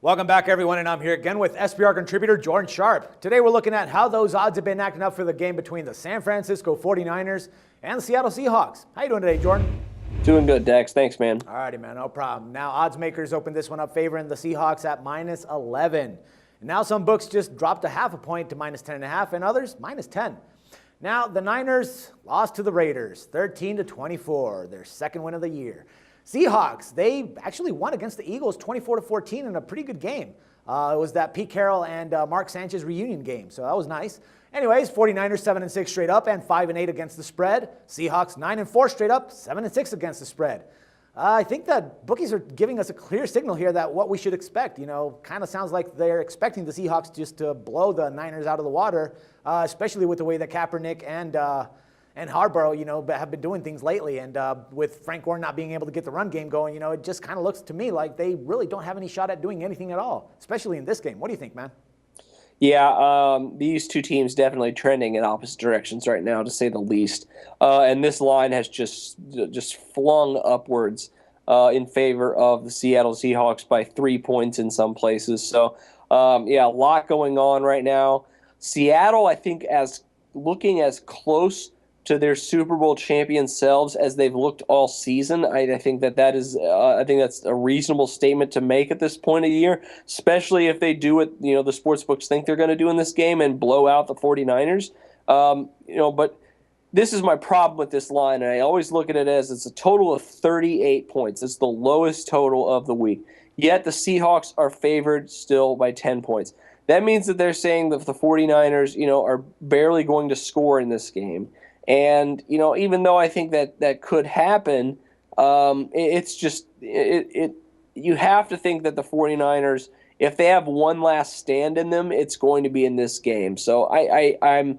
Welcome back, everyone, and I'm here again with SBR contributor Jordan Sharp. Today we're looking at how those odds have been acting up for the game between the San Francisco 49ers and the Seattle Seahawks. How you doing today, Jordan? Doing good, Dax. Thanks, man. All righty, man. No problem. Now, odds makers opened this one up favoring the Seahawks at -11. And now some books just dropped a half a point to -10.5, and others -10. Now, the Niners lost to the Raiders, 13-24, their second win of the year. Seahawks, they actually won against the Eagles 24-14 in a pretty good game. It was that Pete Carroll and Mark Sanchez reunion game, so that was nice. Anyways, 49ers 7-6 straight up and 5-8 against the spread. Seahawks 9-4 straight up, 7-6 against the spread. I think that bookies are giving us a clear signal here that what we should expect. You know, kind of sounds like they're expecting the Seahawks just to blow the Niners out of the water, especially with the way that Kaepernick and Harbaugh, you know, have been doing things lately. And with Frank Gore not being able to get the run game going, you know, it just kind of looks to me like they really don't have any shot at doing anything at all, especially in this game. What do you think, man? Yeah, these two teams definitely trending in opposite directions right now, to say the least. And this line has just flung upwards in favor of the Seattle Seahawks by 3 points in some places. So, yeah, a lot going on right now. Seattle, I think, looking as close to their Super Bowl champion selves as they've looked all season. I think that's a reasonable statement to make at this point of the year, especially if they do what, you know, the sportsbooks think they're going to do in this game and blow out the 49ers. But this is my problem with this line, and I always look at it as it's a total of 38 points. It's the lowest total of the week. Yet the Seahawks are favored still by 10 points. That means that they're saying that the 49ers, you know, are barely going to score in this game. And, you know, even though I think that could happen, it's just you have to think that the 49ers, if they have one last stand in them, it's going to be in this game. So I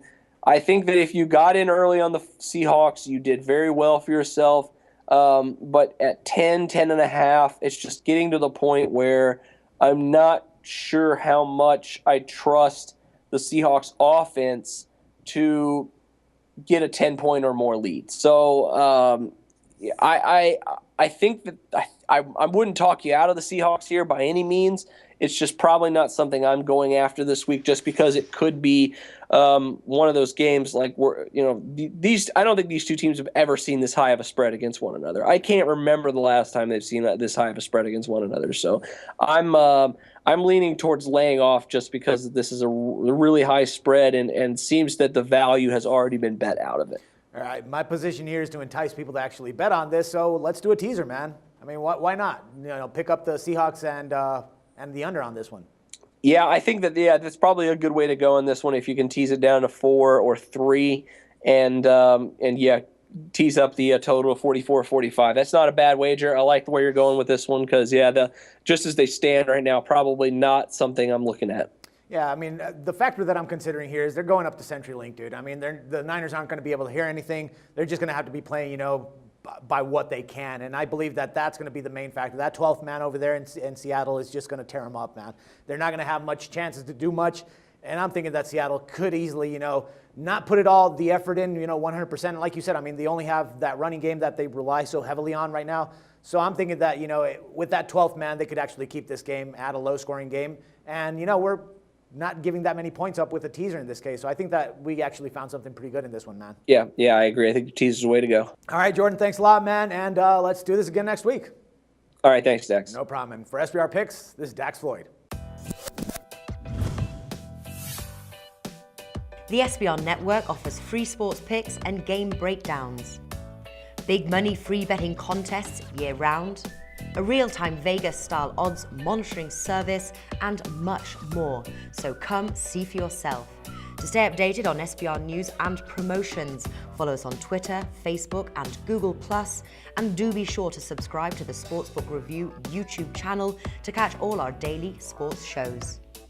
think that if you got in early on the Seahawks, you did very well for yourself. But at 10.5, it's just getting to the point where I'm not sure how much I trust the Seahawks offense to get a 10-point or more lead. So I think that I wouldn't talk you out of the Seahawks here by any means. It's just probably not something I'm going after this week, just because it could be one of those games like where, you know, I don't think these two teams have ever seen this high of a spread against one another. I can't remember the last time they've seen this high of a spread against one another. So I'm leaning towards laying off just because this is a really high spread and seems that the value has already been bet out of it. All right, my position here is to entice people to actually bet on this, so let's do a teaser, man. I mean, why not? You know, pick up the Seahawks and the under on this one. Yeah, I think that's probably a good way to go in this one if you can tease it down to 4 or 3 and tease up the total of 44-45. That's not a bad wager. I like the way you're going with this one because, just as they stand right now, probably not something I'm looking at. Yeah, I mean, the factor that I'm considering here is they're going up to CenturyLink, dude. I mean, the Niners aren't going to be able to hear anything. They're just going to have to be playing, you know, by what they can. And I believe that that's going to be the main factor. That 12th man over there in Seattle is just going to tear them up, man. They're not going to have much chances to do much. And I'm thinking that Seattle could easily, you know, not put all the effort in, you know, 100%. Like you said, I mean, they only have that running game that they rely so heavily on right now. So I'm thinking that, you know, with that 12th man, they could actually keep this game at a low-scoring game. And, you know, we're not giving that many points up with a teaser in this case. So I think that we actually found something pretty good in this one, man. Yeah, I agree. I think the teaser's the way to go. All right, Jordan, thanks a lot, man. And let's do this again next week. All right, thanks, Dax. No problem. And for SBR Picks, this is Dax Floyd. The SBR Network offers free sports picks and game breakdowns, big money free betting contests year-round, a real-time Vegas-style odds monitoring service, and much more. So come see for yourself. To stay updated on SBR news and promotions, follow us on Twitter, Facebook, and Google+, and do be sure to subscribe to the Sportsbook Review YouTube channel to catch all our daily sports shows.